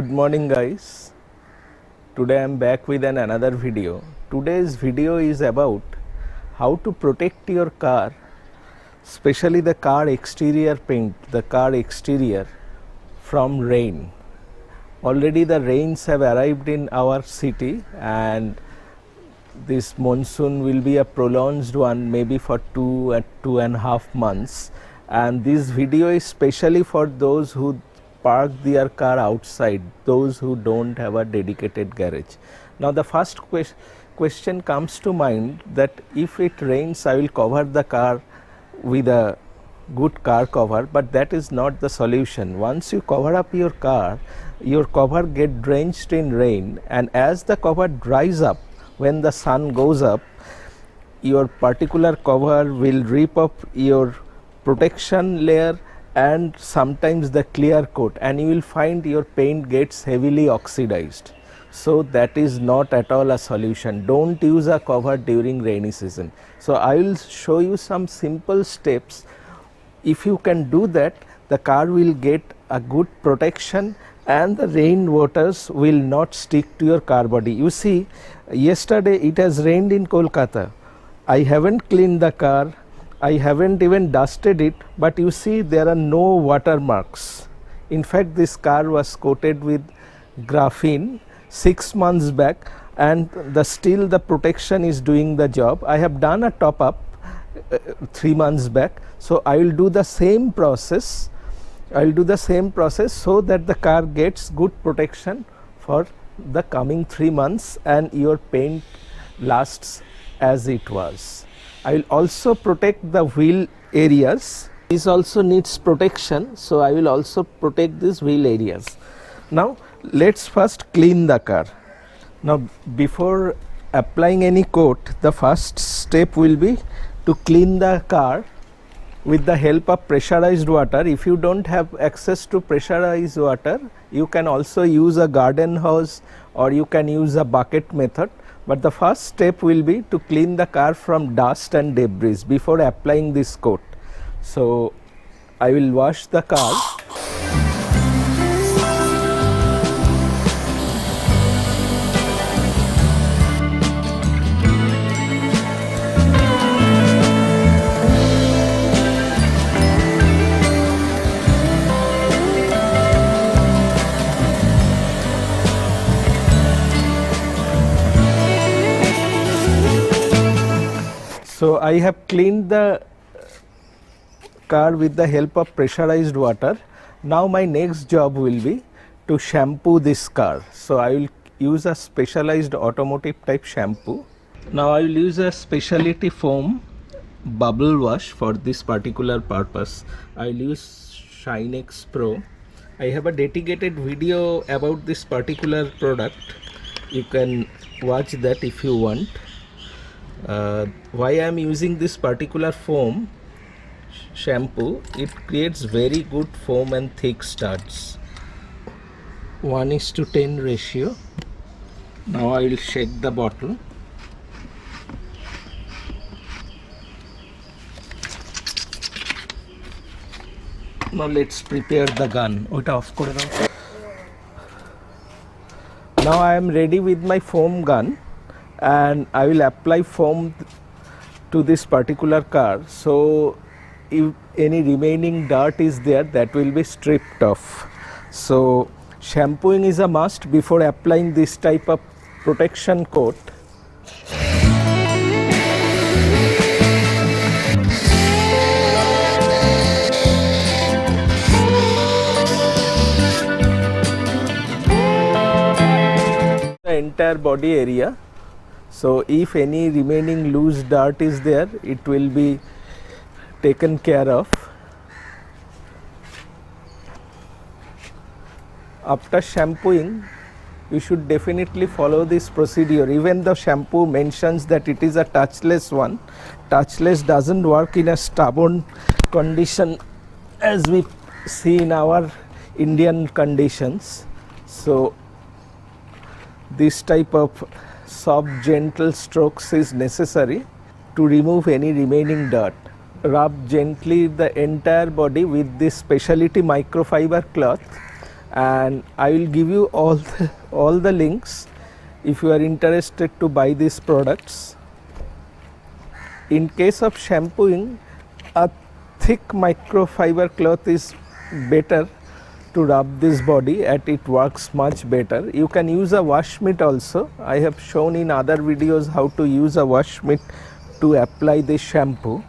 Good morning guys. Today I am back with another video. Today's video is about how to protect your car, especially the car exterior paint, the car exterior from rain. Already the rains have arrived in our city and this monsoon will be a prolonged one, maybe for 2.5 months, and this video is specially for those who park their car outside, those who don't have a dedicated garage. Now the first question comes to mind that if it rains I will cover the car with a good car cover, but that is not the solution. Once you cover up your car, your cover get drenched in rain, and as the cover dries up, when the sun goes up, your particular cover will rip up your protection layer and sometimes the clear coat, and you will find your paint gets heavily oxidized. So that is not at all a solution. Don't use a cover during rainy season. So I will show you some simple steps. If you can do that, the car will get a good protection and the rain waters will not stick to your car body. You see, yesterday it has rained in Kolkata. I haven't cleaned the car, I haven't even dusted it, but you see there are no watermarks. In fact, this car was coated with graphene 6 months back, and still the protection is doing the job. I have done a top up 3 months back, so I will do the same process. I will do the same process so that the car gets good protection for the coming 3 months and your paint lasts as it was. I will also protect the wheel areas. This also needs protection, so I will also protect these wheel areas. Now let's first clean the car. Now before applying any coat, the first step will be to clean the car with the help of pressurized water. If you don't have access to pressurized water, you can also use a garden hose or you can use a bucket method. But the first step will be to clean the car from dust and debris before applying this coat. So I will wash the car. So I have cleaned the car with the help of pressurized water. Now my next job will be to shampoo this car. So I will use a specialized automotive type shampoo. Now I will use a specialty foam bubble wash for this particular purpose. I will use Ceamic Pro. I have a dedicated video about this particular product. You can watch that if you want. Why I am using this particular foam shampoo, it creates very good foam and thick studs. 1:10 ratio. Now I will shake the bottle. Now let's prepare the gun. Now I am ready with my foam gun, and I will apply foam to this particular car. So if any remaining dirt is there, that will be stripped off. So shampooing is a must before applying this type of protection coat. The entire body area. So if any remaining loose dirt is there, it will be taken care of. After shampooing, you should definitely follow this procedure. Even the shampoo mentions that it is a touchless one. Touchless doesn't work in a stubborn condition as we see in our Indian conditions. So this type of soft gentle strokes is necessary to remove any remaining dirt. Rub gently the entire body with this specialty microfiber cloth and I will give you all the links if you are interested to buy these products. In case of shampooing, a thick microfiber cloth is better to rub this body, and it works much better. You can use a wash mitt also. I have shown in other videos how to use a wash mitt to apply this shampoo.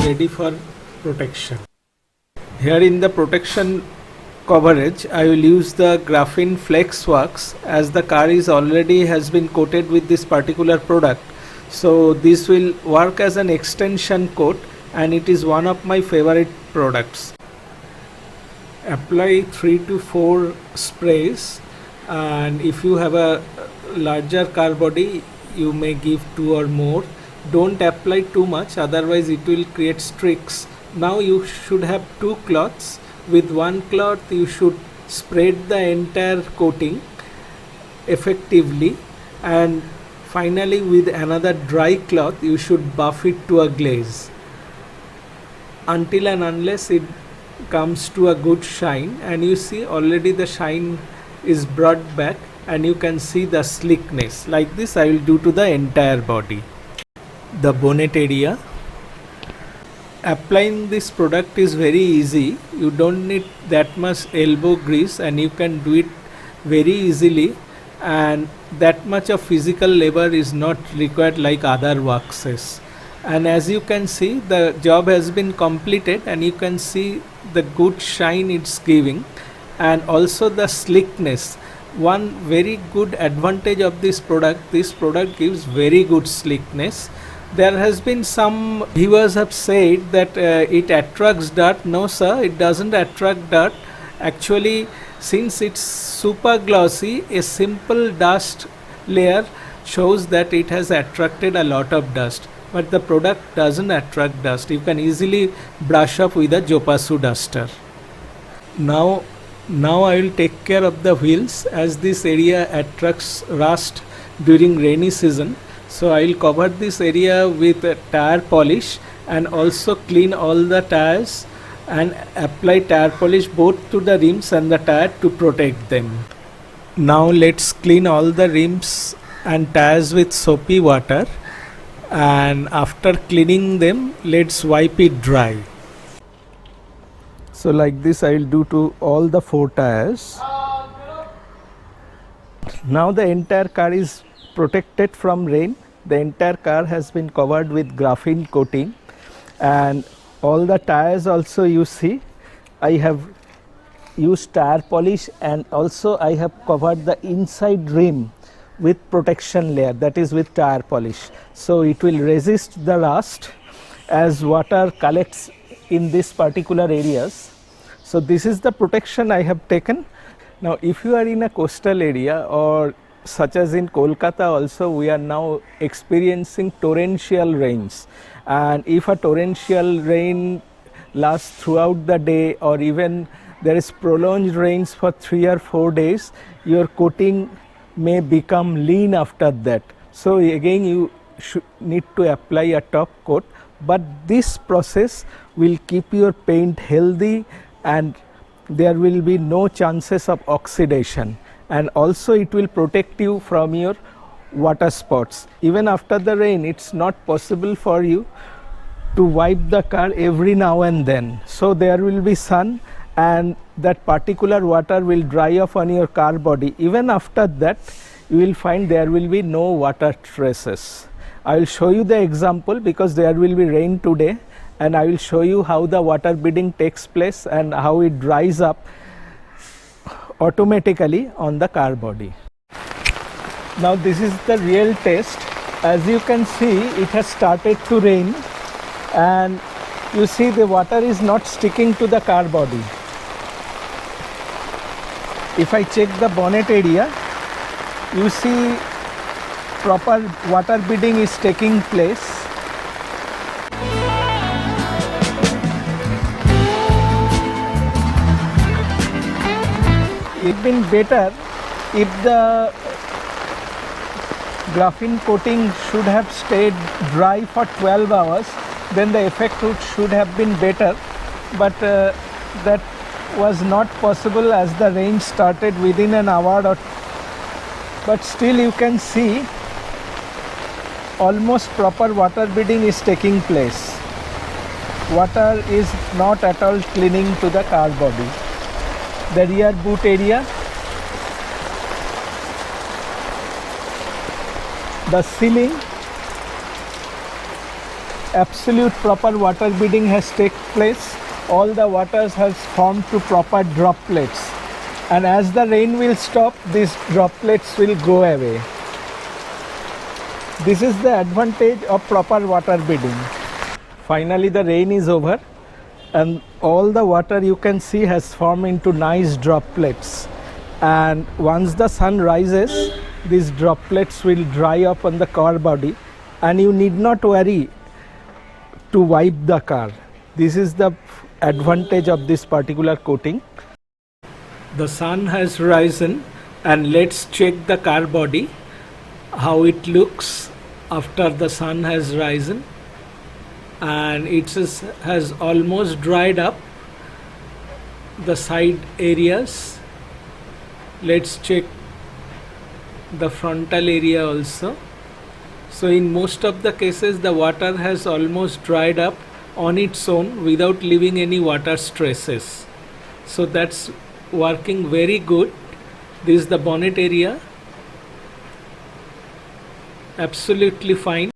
Ready for protection. Here in the protection coverage, I will use the graphene flex wax, as the car is already has been coated with this particular product. So this will work as an extension coat, and it is one of my favorite products. Apply 3 to 4 sprays, and if you have a larger car body, you may give 2 or more. Don't apply too much, otherwise it will create streaks. Now you should have 2 cloths. With one cloth you should spread the entire coating effectively, and finally with another dry cloth you should buff it to a glaze until and unless it comes to a good shine. And you see already the shine is brought back, and you can see the slickness. Like this I will do to the entire body. The bonnet area, applying this product is very easy. You don't need that much elbow grease, and you can do it very easily, and that much of physical labor is not required like other waxes. And as you can see, the job has been completed, and you can see the good shine it's giving, and also the slickness. One very good advantage of this product gives very good slickness. There has been some viewers have said that it attracts dirt. No sir, it doesn't attract dirt. Actually, since it's super glossy, a simple dust layer shows that it has attracted a lot of dust. But the product doesn't attract dust. You can easily brush up with a Jopasu duster. Now I will take care of the wheels, as this area attracts rust during rainy season. So I will cover this area with a tire polish, and also clean all the tires and apply tire polish both to the rims and the tire to protect them. Now let's clean all the rims and tires with soapy water, and after cleaning them, let's wipe it dry. So like this I will do to all the 4 tires. Now the entire car is protected from rain. The entire car has been covered with graphene coating, and all the tires also, you see I have used tire polish, and also I have covered the inside rim with protection layer, that is with tire polish. So it will resist the rust as water collects in this particular areas. So this is the protection I have taken. Now if you are in a coastal area, or such as in Kolkata also, we are now experiencing torrential rains, and if a torrential rain lasts throughout the day, or even there is prolonged rains for 3 or 4 days, your coating may become lean after that. So again you need to apply a top coat, but this process will keep your paint healthy, and there will be no chances of oxidation. And also it will protect you from your water spots. Even after the rain, it's not possible for you to wipe the car every now and then. So there will be sun, and that particular water will dry off on your car body. Even after that, you will find there will be no water traces. I will show you the example, because there will be rain today, and I will show you how the water beading takes place and how it dries up automatically on the car body. Now this is the real test. As you can see, it has started to rain, and you see the water is not sticking to the car body. If I check the bonnet area, you see proper water beading is taking place. It would been better if the graphene coating should have stayed dry for 12 hours, then the effect should have been better, but that was not possible as the rain started within an hour or, but still you can see almost proper water beading is taking place. Water is not at all clinging to the car body. The rear boot area, the ceiling, absolute proper water beading has taken place. All the waters has formed to proper droplets, and as the rain will stop, these droplets will go away. This is the advantage of proper water beading. Finally the rain is over and all the water you can see has formed into nice droplets, and once the sun rises, these droplets will dry up on the car body and you need not worry to wipe the car. This is the advantage of this particular coating. The sun has risen and let's check the car body, how it looks after the sun has risen, and it has almost dried up the side areas. Let's check the frontal area also. So in most of the cases the water has almost dried up on its own without leaving any water traces. So that's working very good. This is the bonnet area, absolutely fine.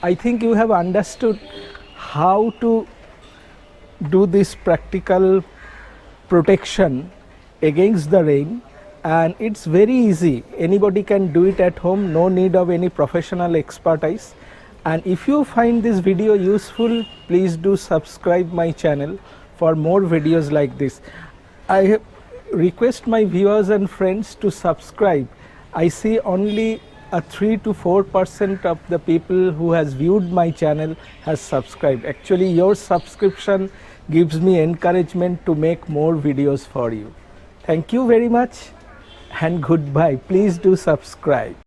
I think you have understood how to do this practical protection against the rain, and it's very easy. Anybody can do it at home, no need of any professional expertise. And if you find this video useful, please do subscribe my channel for more videos like this. I request my viewers and friends to subscribe. I see only a 3 to 4% of the people who has viewed my channel has subscribed. Actually your subscription gives me encouragement to make more videos for you. Thank you very much and goodbye. Please do subscribe.